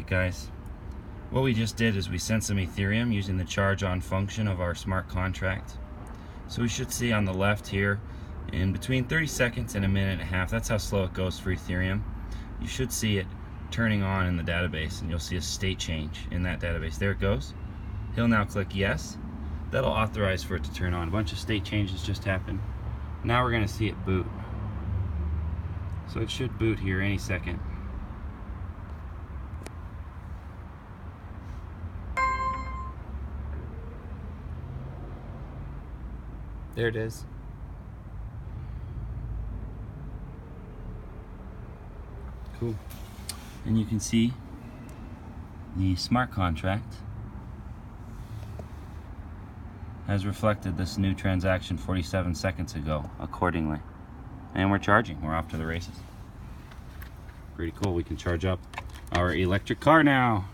Alright guys, what we just did is we sent some Ethereum using the charge on function of our smart contract. So we should see on the left here, in between 30 seconds and a minute and a half, that's how slow it goes for Ethereum, you should see it turning on in the database, and you'll see a state change in that database. There it goes. He'll now click yes. That'll authorize for it to turn on. A bunch of state changes just happened. Now we're going to see it boot. So it should boot here any second. There it is. Cool. And you can see the smart contract has reflected this new transaction 47 seconds ago accordingly. And we're charging. We're off to the races. Pretty cool. We can charge up our electric car now.